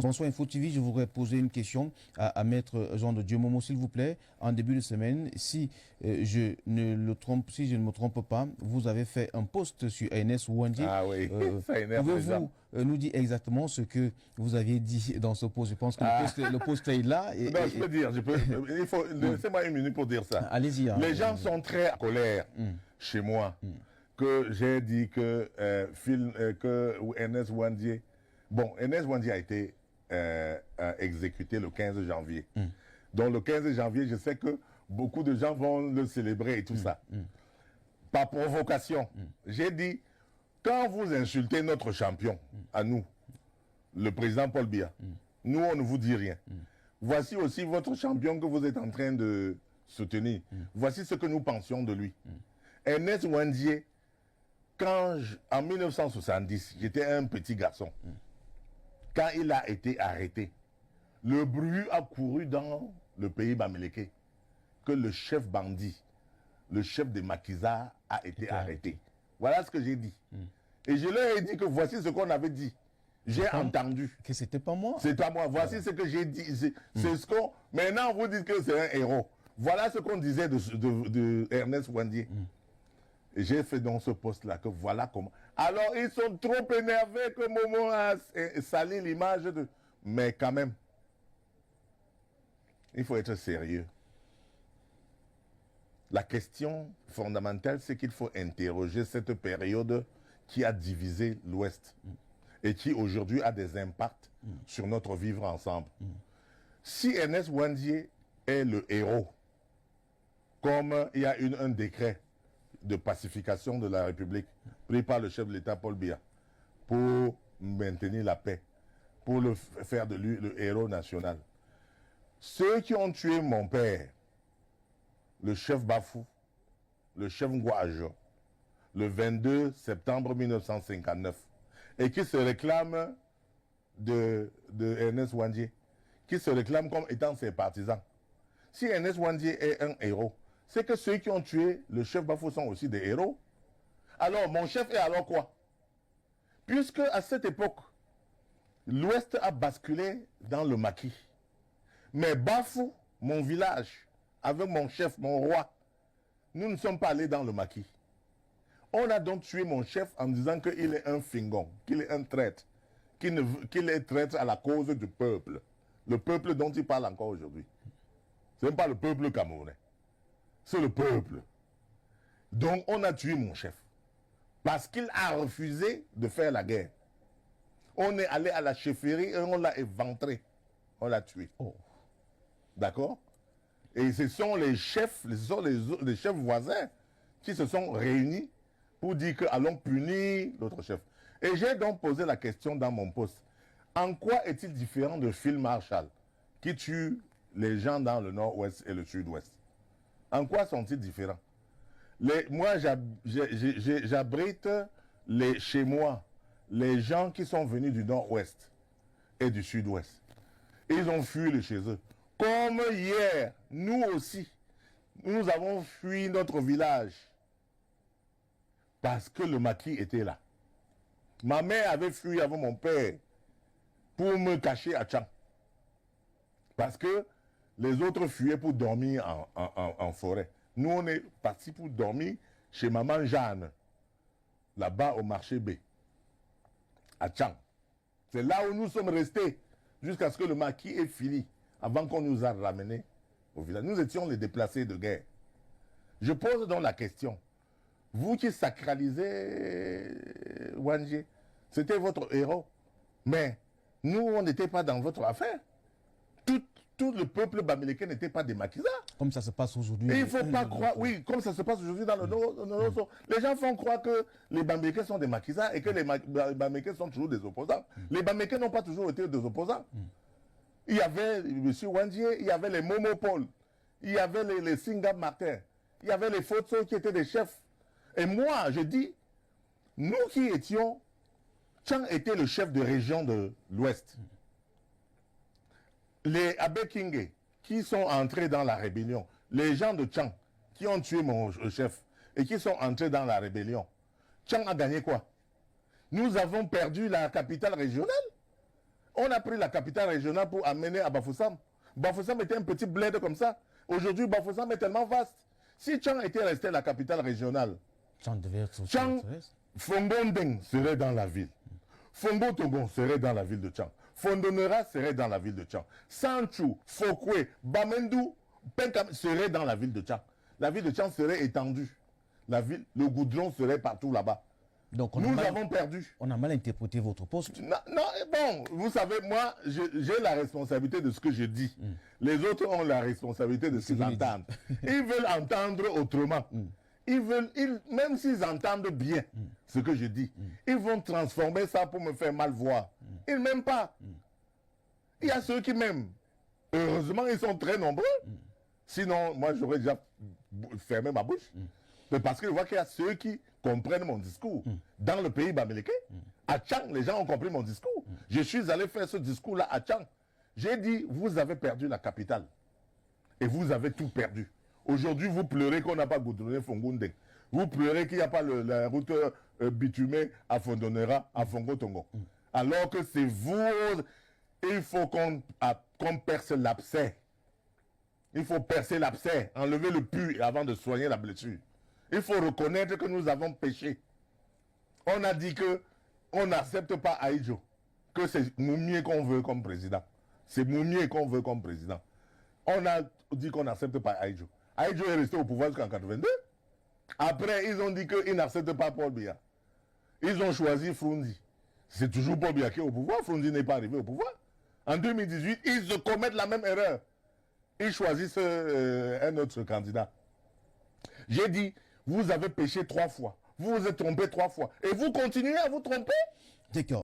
Bonsoir Info TV, je voudrais poser une question à Maître Jean de Dieu Momo, s'il vous plaît. En début de semaine, si je ne me trompe pas, vous avez fait un post sur Ernest Ouandie. Ah oui, ça énerve les gens. Pouvez-vous nous dire exactement ce que vous aviez dit dans ce post? Je pense que le post est là. Non, je peux dire, il faut, laissez-moi une minute pour dire ça. Allez-y. Les gens sont très en colère chez moi que j'ai dit que Ernest Ouandie, bon, Ernest Ouandie a été exécuté le 15 janvier. Donc le 15 janvier, je sais que beaucoup de gens vont le célébrer et tout ça. Par provocation. J'ai dit, quand vous insultez notre champion, à nous, le président Paul Biya, nous on ne vous dit rien. Voici aussi votre champion que vous êtes en train de soutenir. Voici ce que nous pensions de lui. Ernest Ouandie, en 1970, j'étais un petit garçon. Quand il a été arrêté, le bruit a couru dans le pays bamileke que le chef bandit, le chef des maquisards a été arrêté. Voilà ce que j'ai dit. Et je leur ai dit que voici ce qu'on avait dit. J'ai entendu. Que c'était pas moi. C'est pas moi. Voici ce que j'ai dit. C'est ce qu'on... Maintenant, vous dites que c'est un héros. Voilà ce qu'on disait de Ernest Ouandie. Et j'ai fait dans ce poste-là que voilà comment. Alors, ils sont trop énervés que Momo a sali l'image de... Mais quand même, il faut être sérieux. La question fondamentale, c'est qu'il faut interroger cette période qui a divisé l'Ouest et qui aujourd'hui a des impacts sur notre vivre ensemble. Si Ernest Ouandie est le héros, comme il y a un décret de pacification de la République pris par le chef de l'État Paul Biya pour maintenir la paix, pour faire de lui le héros national. Ceux qui ont tué mon père, le chef Bafou, le chef Ngouajo, le 22 septembre 1959, et qui se réclament de Ernest Ouandie, qui se réclament comme étant ses partisans. Si Ernest Ouandie est un héros, c'est que ceux qui ont tué le chef Bafou sont aussi des héros. Alors, mon chef est alors quoi? Puisque à cette époque, l'Ouest a basculé dans le maquis. Mais Bafou, mon village, avec mon chef, mon roi, nous ne sommes pas allés dans le maquis. On a donc tué mon chef en disant qu'il est un fingon, qu'il est un traître, qu'il est traître à la cause du peuple. Le peuple dont il parle encore aujourd'hui. Ce n'est pas le peuple camerounais. C'est le peuple. Donc on a tué mon chef. Parce qu'il a refusé de faire la guerre. On est allé à la chefferie et on l'a éventré. On l'a tué. D'accord? Et ce sont les chefs, les chefs voisins qui se sont réunis pour dire que allons punir l'autre chef. Et j'ai donc posé la question dans mon poste. En quoi est-il différent de Phil Marshall qui tue les gens dans le nord-ouest et le sud-ouest? En quoi sont-ils différents? Moi, j'abrite chez moi les gens qui sont venus du nord-ouest et du sud-ouest. Ils ont fui de chez eux. Comme hier, nous aussi, nous avons fui notre village parce que le maquis était là. Ma mère avait fui avec mon père pour me cacher à Tchang. Parce que les autres fuyaient pour dormir en forêt. Nous, on est partis pour dormir chez maman Jeanne, là-bas au marché B, à Tchang. C'est là où nous sommes restés jusqu'à ce que le maquis ait fini, avant qu'on nous a ramenés au village. Nous étions les déplacés de guerre. Je pose donc la question. Vous qui sacralisez Ouandie, c'était votre héros. Mais nous, on n'était pas dans votre affaire. Tout le peuple bamileke n'était pas des maquisards. Comme ça se passe aujourd'hui. Et il ne faut pas croire, oui, comme ça se passe aujourd'hui dans le nord. Les gens font croire que les bamileke sont des maquisards et que les bamileke sont toujours des opposants. Les bamileke n'ont pas toujours été des opposants. Il y avait M. Ouandie, il y avait les Momopol, il y avait les Singa Martin, il y avait les Fotso qui étaient des chefs. Et moi, je dis, nous qui étions, Tchang était le chef de région de l'Ouest. Les Abekingé qui sont entrés dans la rébellion, les gens de Tchang qui ont tué mon chef et qui sont entrés dans la rébellion, Tchang a gagné quoi? Nous avons perdu la capitale régionale. On a pris la capitale régionale pour amener à Bafoussam. Bafoussam était un petit bled comme ça. Aujourd'hui, Bafoussam est tellement vaste. Si Tchang était resté la capitale régionale, Tchang devait être Tchang, Fongondeng serait dans la ville. Fongo Togon serait dans la ville de Tchang. Fondonera serait dans la ville de Tchang. Sanchu, Fokwe, Bamendou, Penkam serait dans la ville de Tchang. La ville de Tchang serait étendue. La ville, le goudron serait partout là-bas. Donc nous avons perdu. On a mal interprété votre poste. Non, bon, vous savez, moi, j'ai la responsabilité de ce que je dis. Les autres ont la responsabilité de ce qu'ils entendent. Ils veulent entendre autrement. Même s'ils entendent bien ce que je dis, ils vont transformer ça pour me faire mal voir. Ils ne m'aiment pas. Il y a ceux qui m'aiment. Heureusement, ils sont très nombreux. Sinon, moi, j'aurais déjà fermé ma bouche. Mais parce que je vois qu'il y a ceux qui comprennent mon discours. Dans le pays bamileke, à Tchang, les gens ont compris mon discours. Je suis allé faire ce discours-là à Tchang. J'ai dit, vous avez perdu la capitale. Et vous avez tout perdu. Aujourd'hui, vous pleurez qu'on n'a pas goudronné Fongondeng. Vous pleurez qu'il n'y a pas la route bitumée à Fondonera, à Fongo-Tongo. Alors que c'est vous, il faut qu'on perce l'abcès. Il faut percer l'abcès, enlever le pu avant de soigner la blessure. Il faut reconnaître que nous avons péché. On a dit que on n'accepte pas Aïdjo, que c'est Moumié qu'on veut comme président. C'est Moumié qu'on veut comme président. On a dit qu'on n'accepte pas Aïdjo. Aïdjo est resté au pouvoir jusqu'en 82. Après, ils ont dit qu'ils n'acceptent pas Paul Biya. Ils ont choisi Froundi. C'est toujours Paul Biya qui est au pouvoir. Froundi n'est pas arrivé au pouvoir. En 2018, ils se commettent la même erreur. Ils choisissent un autre candidat. J'ai dit, vous avez péché 3 fois. Vous vous êtes trompé 3 fois. Et vous continuez à vous tromper? D'accord.